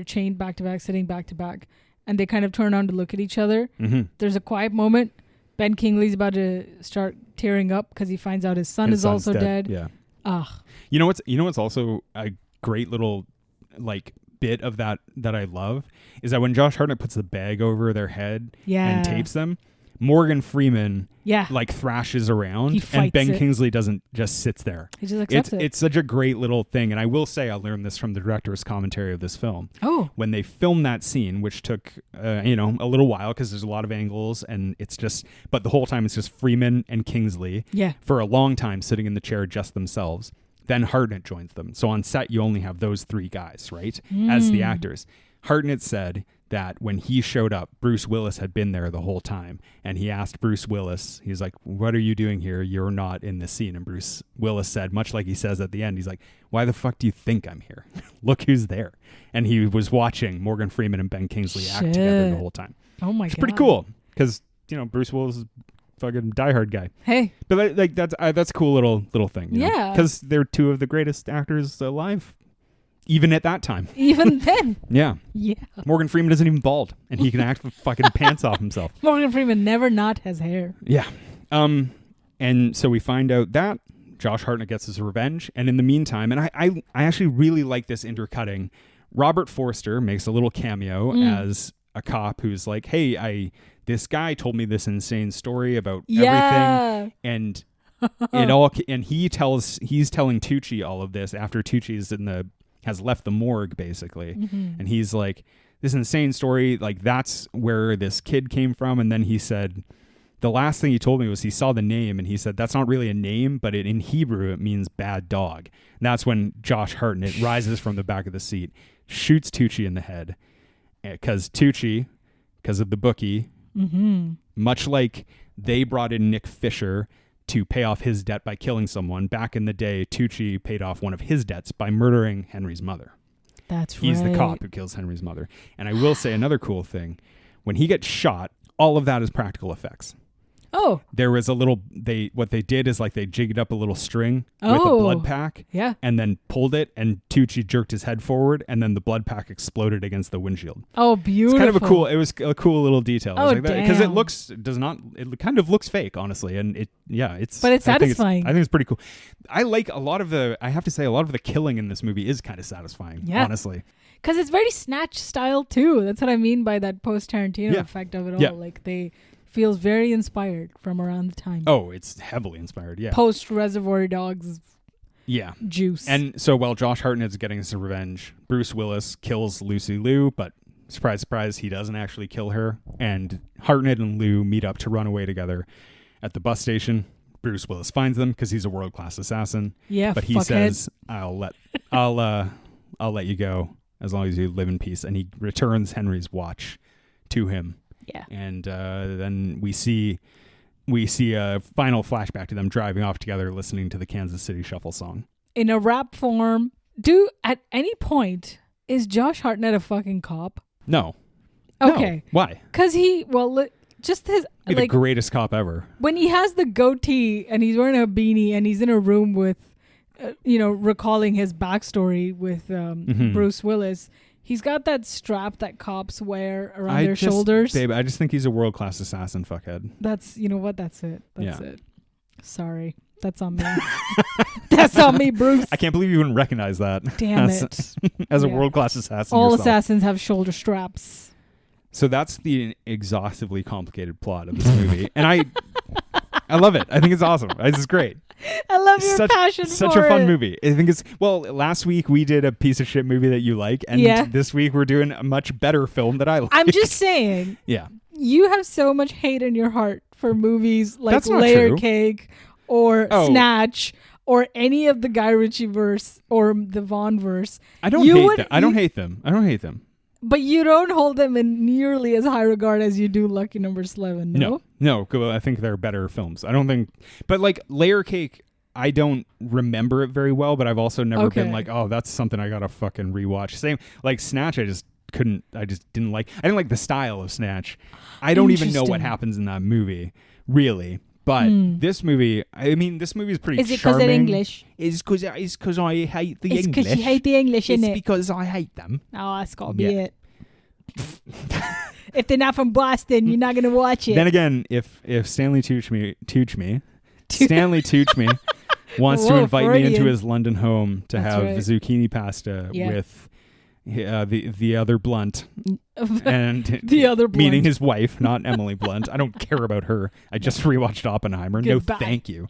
S1: chained back to back, sitting back to back. And they kind of turn on to look at each other.
S2: Mm-hmm.
S1: There's a quiet moment. Ben Kingsley's about to start tearing up because he finds out his son is also dead.
S2: Yeah.
S1: Ugh.
S2: You know what's also a great little like bit of that I love is that when Josh Hartnett puts the bag over their head and tapes them, Morgan Freeman like thrashes around and Ben Kingsley doesn't, just sits there.
S1: He just accepts it.
S2: It's such a great little thing. And I will say I learned this from the director's commentary of this film.
S1: Oh.
S2: When they filmed that scene, which took a little while because there's a lot of angles and but the whole time it's just Freeman and Kingsley for a long time sitting in the chair just themselves. Then Hartnett joins them. So on set you only have those three guys, right? As the actors. Hartnett said that when he showed up, Bruce Willis had been there the whole time. And he asked Bruce Willis, he's like, what are you doing here? You're not in this scene. And Bruce Willis said, much like he says at the end, he's like, why the fuck do you think I'm here? Look who's there. And he was watching Morgan Freeman and Ben Kingsley act together the whole time.
S1: Oh my God.
S2: It's pretty cool because, Bruce Willis is fucking diehard guy.
S1: Hey.
S2: But that's a cool little thing.
S1: Yeah.
S2: Because they're two of the greatest actors alive. Even at that time.
S1: Even then.
S2: Yeah.
S1: Yeah.
S2: Morgan Freeman isn't even bald, and he can act with fucking pants off himself.
S1: Morgan Freeman never not has hair.
S2: Yeah. And so we find out that Josh Hartnett gets his revenge, and in the meantime, and I actually really like this intercutting, Robert Forster makes a little cameo as a cop who's like, hey, this guy told me this insane story about everything, and he's telling Tucci all of this after Tucci's has left the morgue basically. And he's like, this insane story, like that's where this kid came from. And then he said, the last thing he told me was he saw the name and he said, that's not really a name, but in Hebrew, it means bad dog. And that's when Josh Hartnett rises from the back of the seat, shoots Tucci in the head because Tucci, because of the bookie, much like they brought in Nick Fisher to pay off his debt by killing someone. Back in the day, Tucci paid off one of his debts by murdering Henry's mother.
S1: That's
S2: He's the cop who kills Henry's mother. And I will say another cool thing. When he gets shot, all of that is practical effects.
S1: Oh.
S2: There was what they did is like they jigged up a little string with a blood pack and then pulled it and Tucci jerked his head forward and then the blood pack exploded against the windshield.
S1: Oh, beautiful.
S2: It's kind of it was a cool little detail. Because it kind of looks fake, honestly. And but it's
S1: satisfying.
S2: I think it's pretty cool. I like I have to say a lot of the killing in this movie is kind of satisfying, honestly.
S1: Because it's very Snatch style too. That's what I mean by that post-Tarantino effect of it all.
S2: Yeah.
S1: Like feels very inspired from around the time.
S2: Oh, it's heavily inspired, yeah.
S1: Post Reservoir Dogs juice.
S2: And so while Josh Hartnett's getting his revenge, Bruce Willis kills Lucy Liu, but surprise, surprise, he doesn't actually kill her. And Hartnett and Liu meet up to run away together at the bus station. Bruce Willis finds them because he's a world-class assassin.
S1: Yeah,
S2: but he says, I'll let you go as long as you live in peace. And he returns Henry's watch to him.
S1: Yeah.
S2: And then we see a final flashback to them driving off together, listening to the Kansas City Shuffle song. In
S1: a rap form. At any point, is Josh Hartnett a fucking cop?
S2: No.
S1: Okay.
S2: No. Why?
S1: Because just his...
S2: He's the greatest cop ever.
S1: When he has the goatee and he's wearing a beanie and he's in a room with, recalling his backstory with Bruce Willis, he's got that strap that cops wear around their shoulders.
S2: Babe, I just think he's a world-class assassin, fuckhead.
S1: That's, that's it. That's it. Sorry. That's on me. That's on me, Bruce.
S2: I can't believe you wouldn't recognize that.
S1: Damn it.
S2: As a world-class assassin
S1: All
S2: yourself.
S1: assassins have shoulder straps.
S2: So that's the exhaustively complicated plot of this movie. And I love it. I think it's awesome. It's great.
S1: I love your passion for it.
S2: Such a fun movie. I think last week we did a piece of shit movie that you like. And this week we're doing a much better film that I like.
S1: I'm just saying.
S2: Yeah.
S1: You have so much hate in your heart for movies like
S2: That's not
S1: Layer
S2: true.
S1: Cake or Snatch or any of the Guy Ritchie verse or the Vaughn verse.
S2: I don't hate them.
S1: But you don't hold them in nearly as high regard as you do Lucky Number Slevin, no?
S2: No, I think they're better films. I don't think... But like Layer Cake, I don't remember it very well, but I've also never been like, oh, that's something I gotta fucking rewatch. Same, like Snatch, I just didn't like... I didn't like the style of Snatch. I don't even know what happens in that movie, really. But this movie, this movie is pretty charming. Is it because they're English? It's because I hate the English. It's because you hate the English, isn't it? It's because I hate them.
S1: Oh, that's got to be it. If they're not from Boston, you're not going to watch it.
S2: Then again, if Stanley Tucci wants to invite me into his London home to have zucchini pasta with the other Blunt and
S1: the other Blunt,
S2: meaning his wife, not Emily Blunt. I don't care about her. I just rewatched Oppenheimer.
S1: Goodbye.
S2: No, thank you.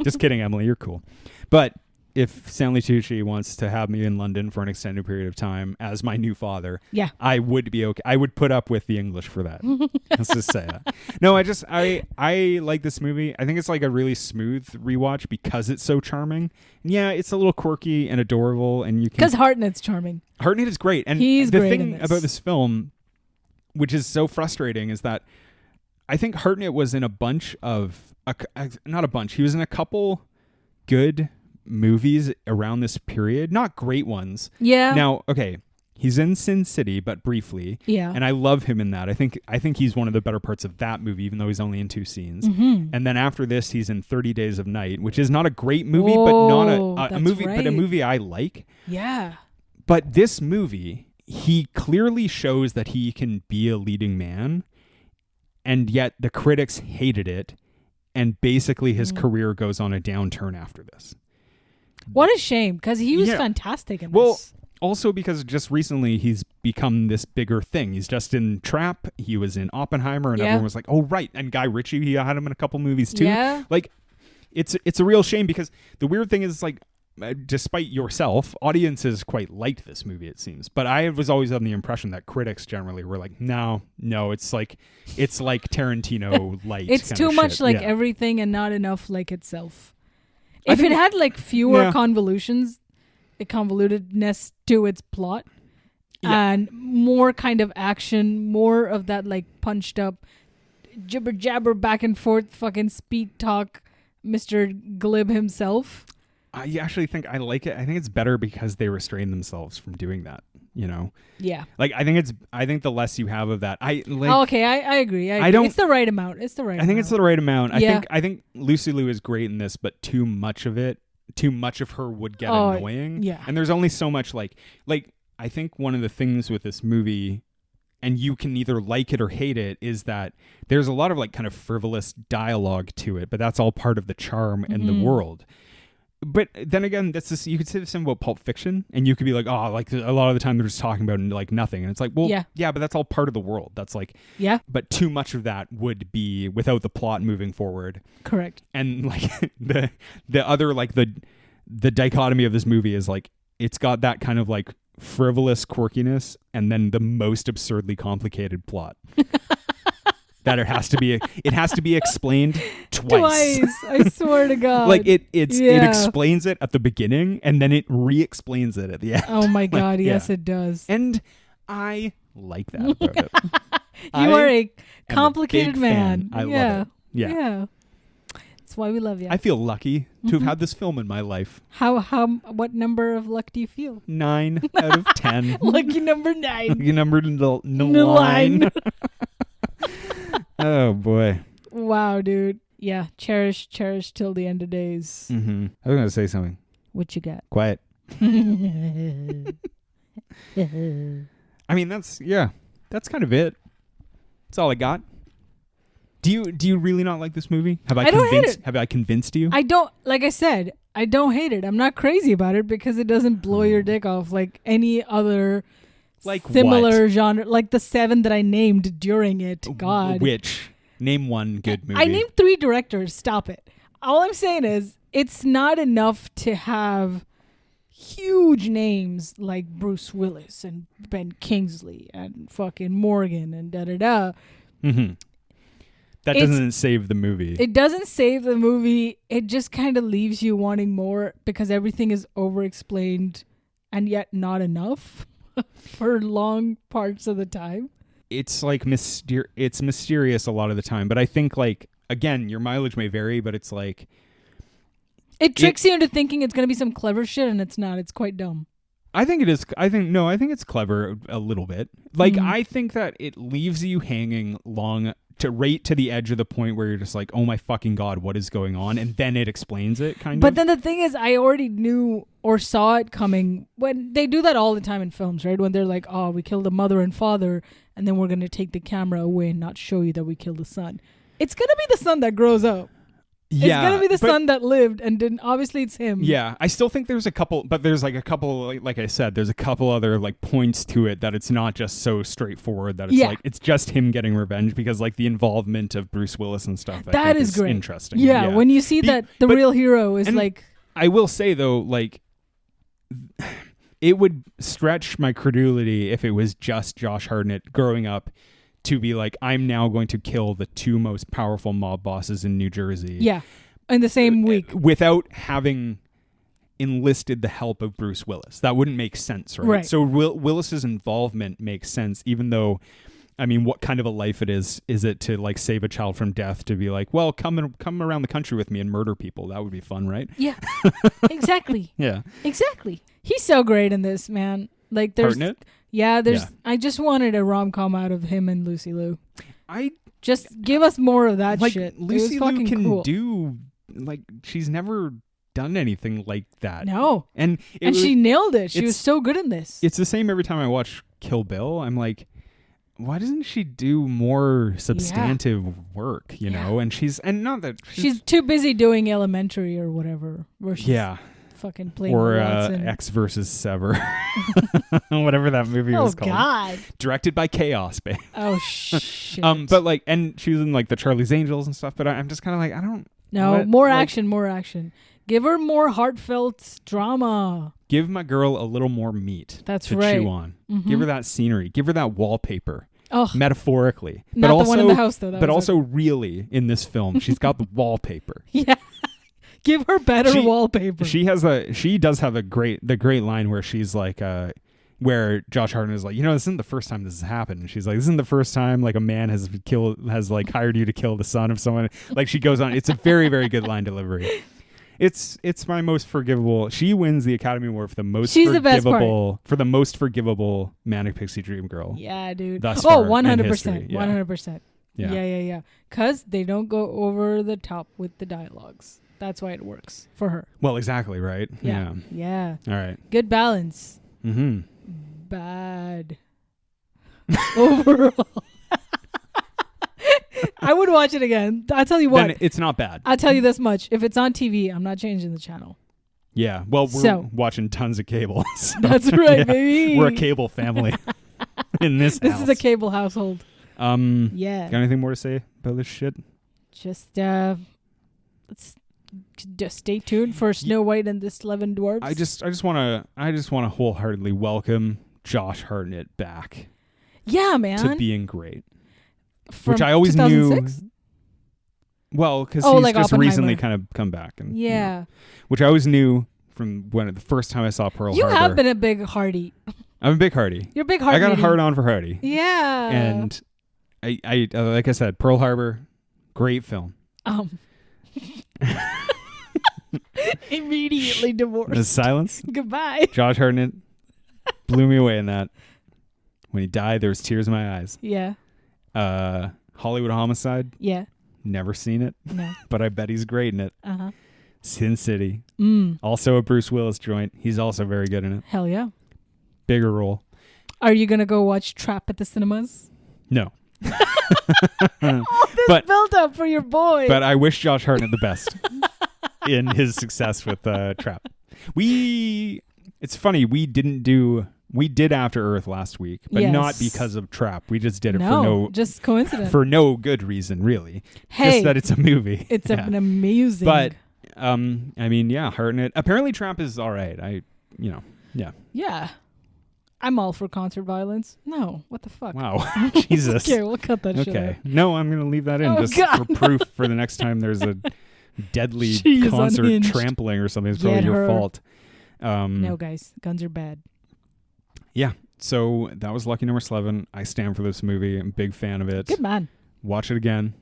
S2: Just kidding, Emily. You're cool. But if Stanley Tucci wants to have me in London for an extended period of time as my new father, I would be okay. I would put up with the English for that. Let's just say that. No, I like this movie. I think it's like a really smooth rewatch because it's so charming. And yeah, it's a little quirky and adorable, and you can
S1: because Hartnett's charming.
S2: Hartnett is great, and
S1: he's
S2: the
S1: great
S2: thing about this film, which is so frustrating, is that I think Hartnett was in a bunch of not a bunch. He was in a couple good movies around this period, not great ones.
S1: Yeah.
S2: Now, okay, he's in Sin City, but briefly.
S1: Yeah.
S2: And I love him in that. I think he's one of the better parts of that movie, even though he's only in 2 scenes.
S1: Mm-hmm.
S2: And then after this, he's in 30 Days of Night, which is not a great movie, but not a movie, but a movie I like.
S1: Yeah.
S2: But this movie, he clearly shows that he can be a leading man, and yet the critics hated it, and basically his career goes on a downturn after this.
S1: What a shame, because he was fantastic in this.
S2: Well, also because just recently he's become this bigger thing. He's just in Trap. He was in Oppenheimer, and everyone was like, "Oh, right." And Guy Ritchie, he had him in a couple movies too.
S1: Yeah.
S2: Like, it's a real shame because the weird thing is like, despite yourself, audiences quite liked this movie, it seems. But I was always under the impression that critics generally were like, no, it's like Tarantino light.
S1: It's too much like everything and not enough like itself. If it had like fewer convolutedness to its plot and more kind of action, more of that like punched up jibber jabber back and forth fucking speed talk, Mr. Glib himself.
S2: I actually think I like it. I think it's better because they restrain themselves from doing that, you know?
S1: Yeah.
S2: Like, I think the less you have of that, I
S1: agree. It's the right amount. It's the right amount.
S2: I think it's the right amount. I think Lucy Liu is great in this, but too much of her would get annoying.
S1: Yeah.
S2: And there's only so much like I think one of the things with this movie, and you can either like it or hate it, is that there's a lot of like kind of frivolous dialogue to it, but that's all part of the charm and the world. But then again, that's this. You could say the same about Pulp Fiction, and you could be like, "Oh, like a lot of the time they're just talking about like nothing," and it's like, well, yeah, but that's all part of the world. That's like, But too much of that would be without the plot moving forward.
S1: Correct.
S2: And like the other like the dichotomy of this movie is like it's got that kind of like frivolous quirkiness and then the most absurdly complicated plot. That it has to be explained twice.
S1: I swear to God.
S2: Like it explains it at the beginning and then it re-explains it at the end.
S1: Oh my God, yes it does.
S2: And I like that about it.
S1: You are a complicated man.
S2: I love it. Yeah.
S1: That's why we love you.
S2: I feel lucky to have had this film in my life.
S1: What number of luck do you feel?
S2: 9 out of 10.
S1: Lucky number 9.
S2: Lucky number 9. Oh boy.
S1: Wow, dude. Yeah, cherish till the end of days.
S2: Mm-hmm. I was going to say something.
S1: What you got?
S2: Quiet. I mean, that's kind of it. That's all I got. Do you really not like this movie? Have I convinced you?
S1: I don't, like I said, I don't hate it. I'm not crazy about it because it doesn't blow your dick off like any other similar genre, like the 7 that I named during it. God.
S2: Which? Name one good movie.
S1: I named 3 directors. Stop it. All I'm saying is it's not enough to have huge names like Bruce Willis and Ben Kingsley and fucking Morgan and da-da-da.
S2: Mm-hmm. That doesn't save the movie.
S1: It doesn't save the movie. It just kind of leaves you wanting more because everything is over-explained and yet not enough for long parts of the time.
S2: It's like it's mysterious a lot of the time, but I think like again, your mileage may vary, but it's like
S1: it tricks you into thinking it's going to be some clever shit and it's not. It's quite dumb.
S2: I think it is. I think it's clever a little bit. Like I think that it leaves you hanging long to the edge of the point where you're just like, oh my fucking God, what is going on? And then it explains it kind of.
S1: But then the thing is, I already knew or saw it coming. When they do that all the time in films, right? When they're like, oh, we killed a mother and father and then we're going to take the camera away and not show you that we killed the son. It's going to be the son that grows up. Yeah, it's going to be the son that lived and didn't. Obviously, it's him.
S2: Yeah, I still think there's a couple, but there's like a couple, like I said, there's a couple other like points to it that it's not just so straightforward that it's like, it's just him getting revenge because like the involvement of Bruce Willis and stuff.
S1: That is great.
S2: Interesting.
S1: Yeah, when you see that the real hero is like.
S2: I will say though, like, it would stretch my credulity if it was just Josh Hartnett growing up to be like, I'm now going to kill the 2 most powerful mob bosses in New Jersey.
S1: Yeah, in the same week.
S2: Without having enlisted the help of Bruce Willis. That wouldn't make sense, right? So Willis's involvement makes sense, even though, I mean, what kind of a life it is it to like save a child from death to be like, well, come around the country with me and murder people. That would be fun, right?
S1: Yeah, exactly.
S2: Yeah.
S1: Exactly. He's so great in this, man. Like there's...
S2: Hartnett?
S1: Yeah, I just wanted a rom-com out of him and Lucy Liu. Just give us more of that shit.
S2: Lucy Liu can do, like, she's never done anything like that.
S1: No. And she nailed it. She was so good in this.
S2: It's the same every time I watch Kill Bill. I'm like, why doesn't she do more substantive work, you know? And not that
S1: she's too busy doing Elementary or whatever. Where she's fucking playing
S2: X versus Sever. Whatever that movie was called. Oh
S1: God.
S2: Directed by Chaos, babe.
S1: Oh shit.
S2: But like, and she was in like the Charlie's Angels and stuff, but I'm just kind of like, I don't.
S1: No, more action. Give her more heartfelt drama.
S2: Give my girl a little more meat to chew on. Mm-hmm. Give her that scenery. Give her that wallpaper. Oh, metaphorically.
S1: Not but the one in the house though.
S2: But also really in this film, she's got the wallpaper.
S1: Yeah. Give her better wallpaper.
S2: She does have the great line where she's like, where Josh Hartnett is like, you know, this isn't the first time this has happened. And she's like, this isn't the first time like a man has like hired you to kill the son of someone. Like she goes on. It's a very, very good line delivery. It's my most forgivable. She wins the Academy Award for the most the most forgivable Manic Pixie Dream Girl.
S1: Yeah, dude.
S2: 100%.
S1: 100%. Yeah. Because they don't go over the top with the dialogues. That's why it works for her.
S2: Well, exactly, right?
S1: Yeah.
S2: All right.
S1: Good balance.
S2: Mm-hmm.
S1: Bad. Overall. I would watch it again. I'll tell you what.
S2: Then it's not bad.
S1: I'll tell you this much. If it's on TV, I'm not changing the channel.
S2: Yeah. Well, we're watching tons of cable. So.
S1: That's right, baby.
S2: We're a cable family in this house.
S1: This is a cable household.
S2: Yeah. Got anything more to say about this shit?
S1: Just, just stay tuned for Snow White and the Slevin Dwarfs.
S2: I just want to wholeheartedly welcome Josh Hartnett back.
S1: Yeah, man.
S2: To being great.
S1: From
S2: which I always
S1: 2006?
S2: knew. Well, because he's
S1: like
S2: just
S1: Oppenheimer.
S2: recently kind of come back. And,
S1: yeah.
S2: Which I always knew from when the first time I saw Pearl Harbor.
S1: You have been a big Hardy.
S2: I'm a big Hardy.
S1: You're a big Hardy.
S2: I got a hard on for Hardy.
S1: Yeah.
S2: And I like I said, Pearl Harbor, great film.
S1: Immediately divorced.
S2: The silence.
S1: Goodbye.
S2: Josh Hartnett blew me away in that. When he died, there was tears in my eyes.
S1: Yeah.
S2: Hollywood Homicide.
S1: Yeah.
S2: Never seen it.
S1: No.
S2: But I bet he's great in it.
S1: Uh-huh.
S2: Sin City.
S1: Mm.
S2: Also a Bruce Willis joint. He's also very good in it.
S1: Hell yeah.
S2: Bigger role.
S1: Are you going to go watch Trap at the cinemas?
S2: No.
S1: All this built up for your boy.
S2: But I wish Josh Hartnett the best in his success with Trap. It's funny, we did After Earth last week, but not because of Trap. We just did it
S1: just coincidence.
S2: For no good reason, really.
S1: Hey,
S2: just that it's a movie.
S1: It's an amazing.
S2: But I mean, yeah, Hartnett. Apparently Trap is all right. Yeah.
S1: Yeah. I'm all for concert violence. No, what the fuck?
S2: Wow. Jesus.
S1: Okay, we'll cut that shit out.
S2: Okay. No, I'm going to leave that in for proof for the next time there's a deadly concert
S1: unhinged.
S2: trampling or something. It's probably your fault.
S1: No, guys. Guns are bad.
S2: Yeah. So that was Lucky Number Slevin. I stand for this movie. I'm a big fan of it.
S1: Good man.
S2: Watch it again.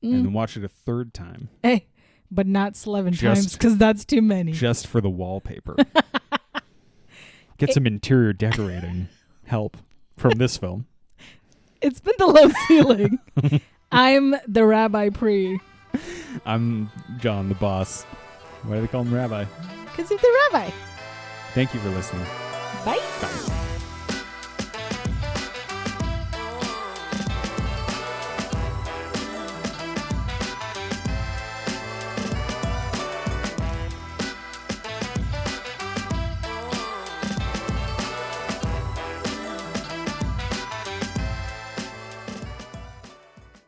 S2: And then watch it a third time.
S1: Hey, but not Slevin times because that's too many.
S2: Just for the wallpaper. Get some interior decorating help from this film.
S1: It's been the low ceiling. I'm the Rabbi Pre.
S2: I'm John the boss. Why do they call him Rabbi?
S1: Because he's the Rabbi.
S2: Thank you for listening.
S1: Bye.
S2: Bye.